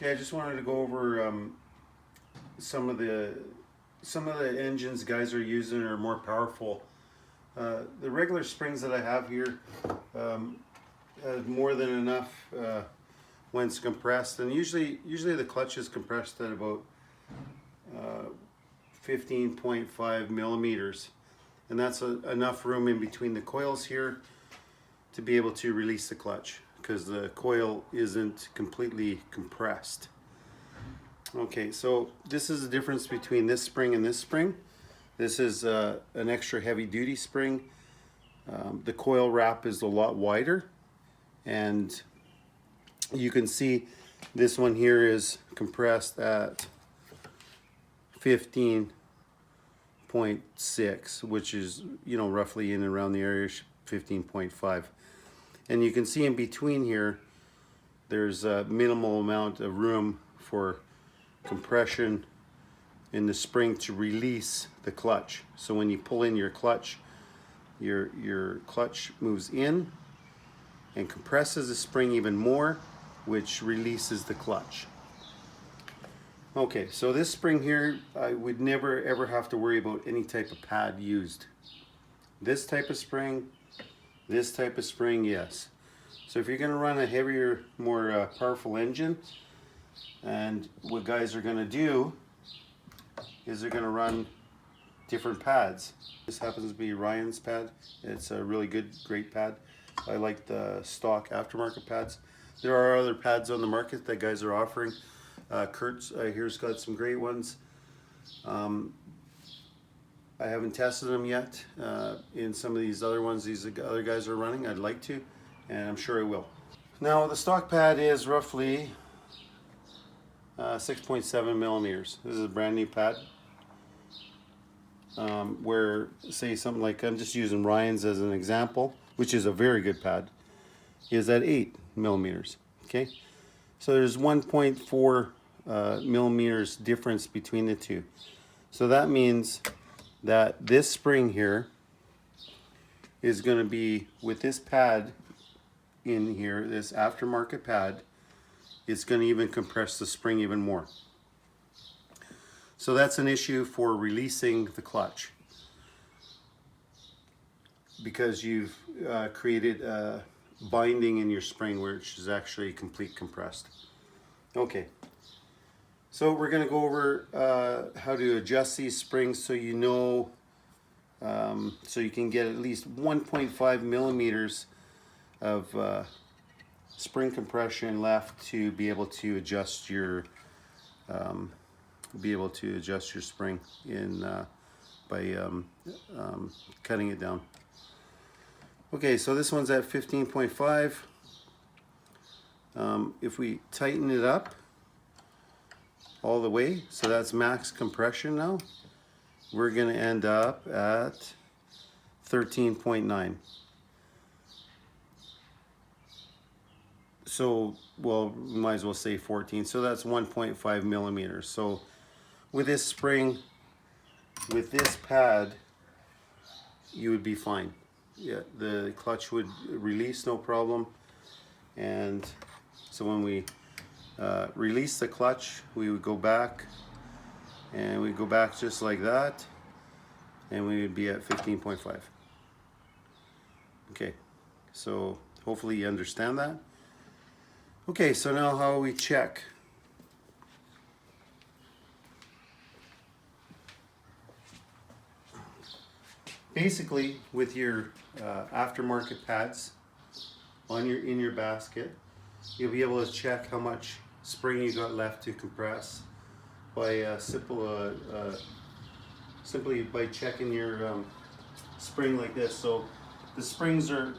Okay, I just wanted to go over some of the engines guys are using are more powerful. The regular springs that I have here have more than enough when it's compressed, and usually the clutch is compressed at about 15.5 millimeters, and that's enough room in between the coils here to be able to release the clutch, because the coil isn't completely compressed. Okay, so this is the difference between this spring and this spring. This is an extra heavy duty spring. The coil wrap is a lot wider, and you can see this one here is compressed at 15.6, which is, you know, roughly in and around the area 15.5. And you can see in between here there's a minimal amount of room for compression in the spring to release the clutch. So when you pull in your clutch, your clutch moves in and compresses the spring even more, which releases the clutch. Okay, so this spring here, I would never ever have to worry about any type of pad used. This type of spring, yes. So if you're going to run a heavier, more powerful engine, and what guys are going to do is they're going to run different pads. This happens to be Ryan's pad. It's a really good, great pad. I like the stock aftermarket pads. There are other pads on the market that guys are offering. Kurt's here's got some great ones. I haven't tested them yet in some of these other ones these other guys are running. I'd like to, and I'm sure I will. Now the stock pad is roughly 6.7 millimeters. This is a brand new pad. Where, say something like, I'm just using Ryan's as an example, which is a very good pad, is at 8 millimeters. Okay, so there's 1.4 millimeters difference between the two. So that means that this spring here is going to be, with this pad in here, this aftermarket pad, it's going to even compress the spring even more. So that's an issue for releasing the clutch, because you've created a binding in your spring which is actually complete compressed. Okay, so we're going to go over how to adjust these springs so you know, so you can get at least 1.5 millimeters of spring compression left to be able to adjust your spring in by cutting it down. Okay, so this one's at 15.5. If we tighten it up all the way, so that's max compression now, we're going to end up at 13.9. So, well, we might as well say 14. So that's 1.5 millimeters. So with this spring, with this pad, you would be fine. Yeah, the clutch would release no problem. And so when we release the clutch, we would go back, and we'd go back just like that, and we would be at 15.5. Okay, so hopefully you understand that. Okay, so now how we check. Basically, with your aftermarket pads in your basket, you'll be able to check how much spring you got left to compress by simply by checking your spring like this. So the springs are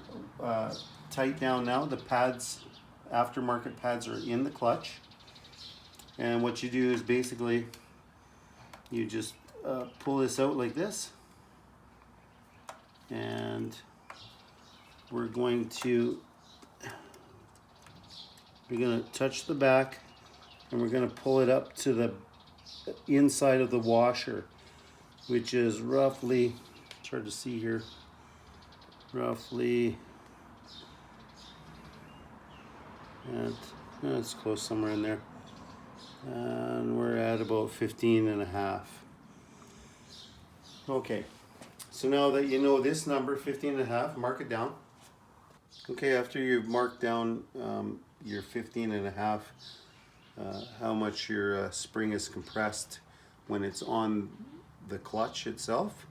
tight down now. The pads, aftermarket pads, are in the clutch, and what you do is basically you just pull this out like this, and we're going to touch the back, and we're going to pull it up to the inside of the washer, which is roughly, it's hard to see here, roughly, and it's close somewhere in there. And we're at about 15.5. Okay, so now that you know this number, 15.5, mark it down. Okay, after you've marked down your 15.5, how much your spring is compressed when it's on the clutch itself,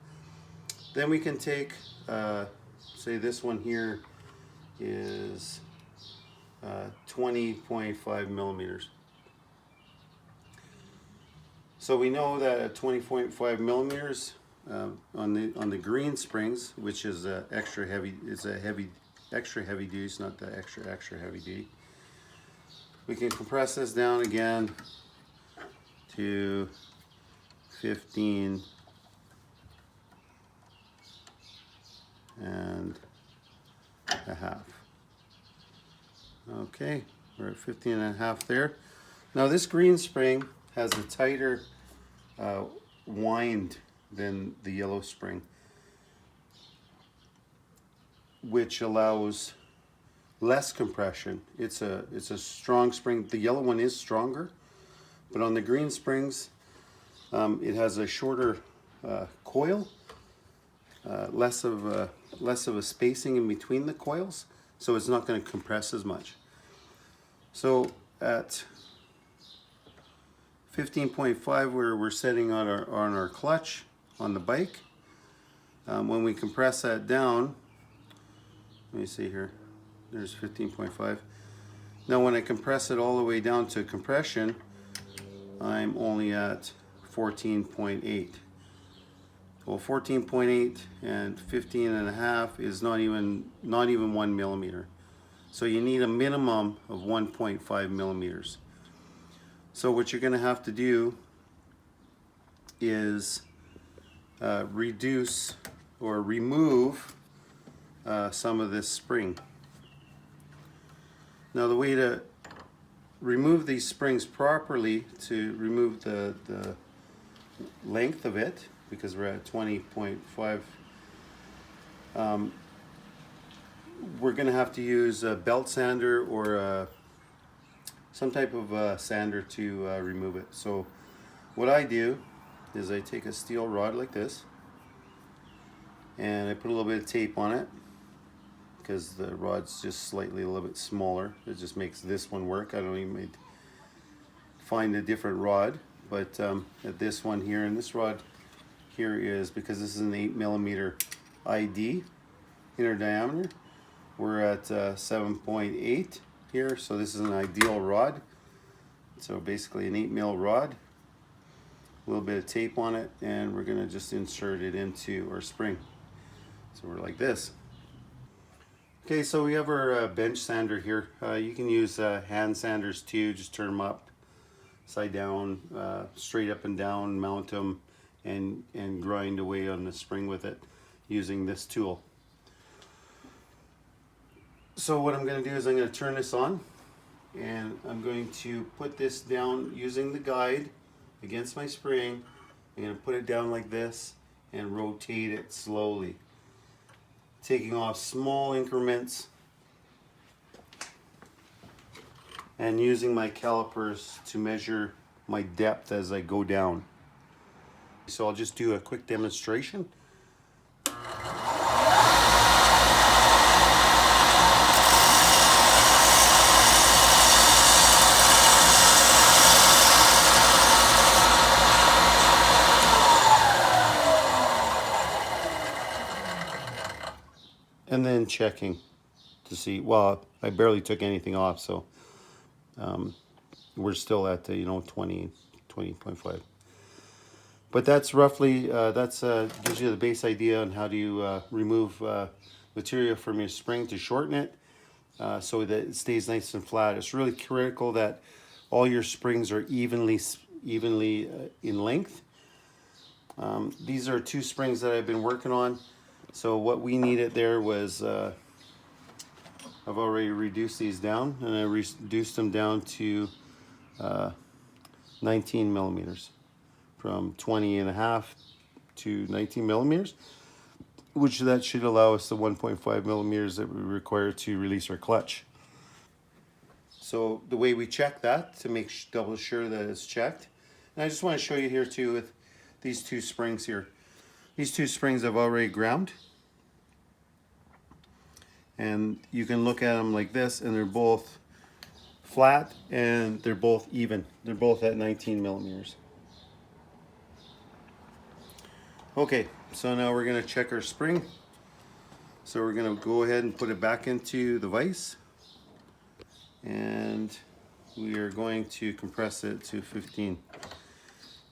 then we can take, say this one here is 20.5 millimeters. So we know that at 20.5 millimeters on the green springs, which is extra heavy, extra heavy duty, it's not the extra heavy duty. We can compress this down again to 15 and a half. Okay, we're at 15 and a half there. Now this green spring has a tighter wind than the yellow spring, which allows less compression. It's a strong spring. The yellow one is stronger, but on the green springs, it has a shorter coil, less of a spacing in between the coils, so it's not going to compress as much. So at 15.5, where we're setting on our clutch on the bike, when we compress that down, let me see here, there's 15.5. Now when I compress it all the way down to compression, I'm only at 14.8. Well, 14.8 and 15 and a half is not even 1 millimeter. So you need a minimum of 1.5 millimeters. So what you're going to have to do is reduce or remove some of this spring. Now the way to remove these springs properly, to remove the length of it, because we're at 20.5, we're going to have to use a belt sander or some type of sander to remove it. So what I do is I take a steel rod like this and I put a little bit of tape on it, because the rod's just slightly a little bit smaller. It just makes this one work. I don't even find a different rod, but at this one here, and this rod here is, because this is an 8 millimeter ID inner diameter, we're at 7.8 here, so this is an ideal rod. So basically an 8 mil rod, a little bit of tape on it, and we're going to just insert it into our spring. So we're like this. Okay, so we have our bench sander here. You can use hand sanders too. Just turn them up, side down, straight up and down, mount them, and grind away on the spring with it using this tool. So what I'm going to do is I'm going to turn this on, and I'm going to put this down using the guide against my spring. I'm going to put it down like this and rotate it slowly, taking off small increments and using my calipers to measure my depth as I go down. So I'll just do a quick demonstration. And then checking to see, well, I barely took anything off, so we're still at 20.5. But that's roughly, gives you the base idea on how to remove material from your spring to shorten it so that it stays nice and flat. It's really critical that all your springs are evenly in length. These are 2 springs that I've been working on. So what we needed there was, I've already reduced these down, and I reduced them down to 19 millimeters, from 20 and a half to 19 millimeters, which that should allow us the 1.5 millimeters that we require to release our clutch. So the way we check that to make double sure that it's checked. And I just want to show you here too with these two springs here. These two springs I've already ground. And you can look at them like this, and they're both flat and they're both even. They're both at 19 millimeters. Okay, so now we're going to check our spring. So we're going to go ahead and put it back into the vise. And we are going to compress it to 15.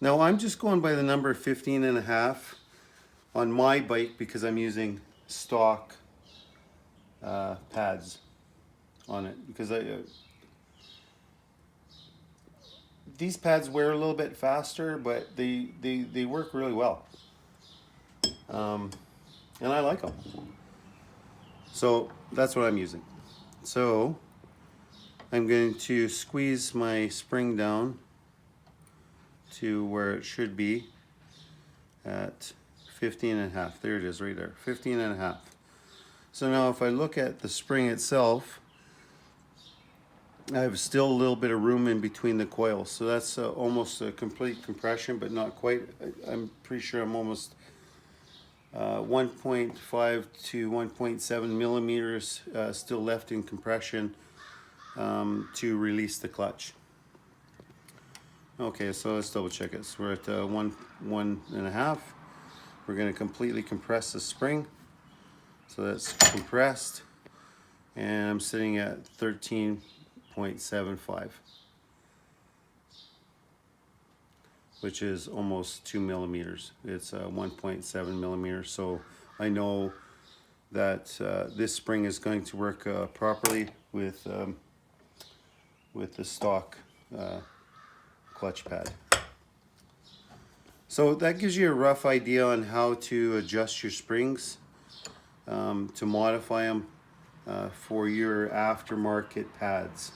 Now I'm just going by the number 15.5 on my bike because I'm using stock pads on it, because these pads wear a little bit faster, but they work really well, and I like them. So that's what I'm using. So I'm going to squeeze my spring down to where it should be at 15.5. There it is right there, 15.5. So now if I look at the spring itself, I have still a little bit of room in between the coils. So that's almost a complete compression, but not quite. I'm pretty sure I'm almost 1.5 to 1.7 millimeters still left in compression to release the clutch. Okay, so let's double check it. So we're at 1.5. We're going to completely compress the spring. So that's compressed, and I'm sitting at 13.75, which is almost 2 millimeters. It's 1.7 millimeters. So I know that this spring is going to work properly with the stock clutch pad. So that gives you a rough idea on how to adjust your springs, to modify them for your aftermarket pads,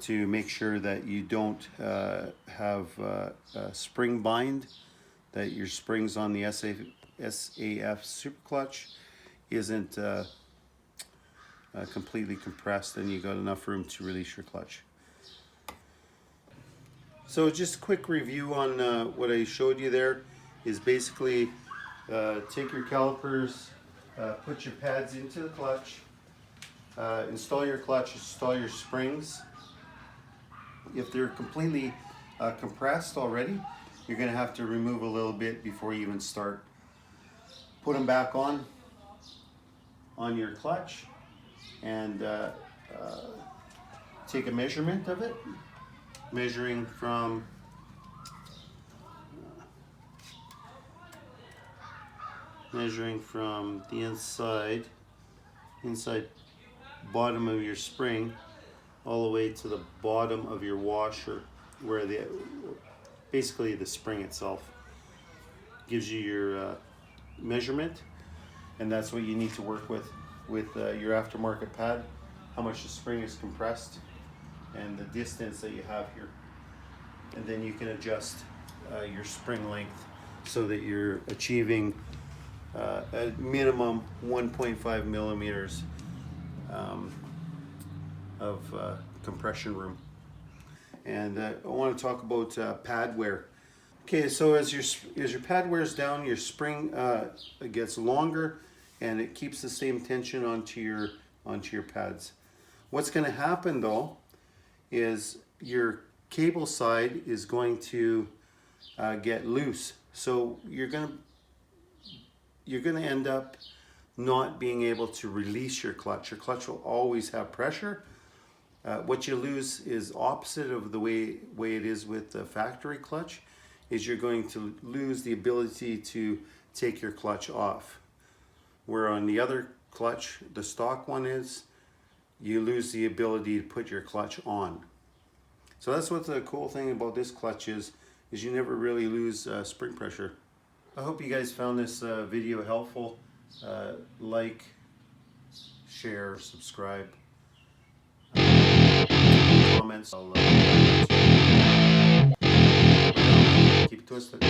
to make sure that you don't have a spring bind, that your springs on the SAF super clutch isn't completely compressed, and you got enough room to release your clutch. So just a quick review on what I showed you there is basically take your calipers, put your pads into the clutch, install your clutch, install your springs. If they're completely compressed already, you're going to have to remove a little bit before you even start. Put them back on your clutch, and take a measurement of it, measuring from the inside bottom of your spring all the way to the bottom of your washer, where basically the spring itself gives you your measurement, and that's what you need to work with your aftermarket pad, how much the spring is compressed and the distance that you have here, and then you can adjust your spring length so that you're achieving a minimum 1.5 millimeters of compression room. And I want to talk about pad wear. Okay, so as your pad wears down, your spring gets longer, and it keeps the same tension onto your pads. What's going to happen though is your cable side is going to get loose, so you're going to end up not being able to release your clutch. Your clutch will always have pressure. What you lose is opposite of the way it is with the factory clutch, is you're going to lose the ability to take your clutch off. Where on the other clutch, the stock one is, you lose the ability to put your clutch on. So that's what the cool thing about this clutch is you never really lose spring pressure. I hope you guys found this video helpful. Like, share, subscribe, comments. Keep it twisted.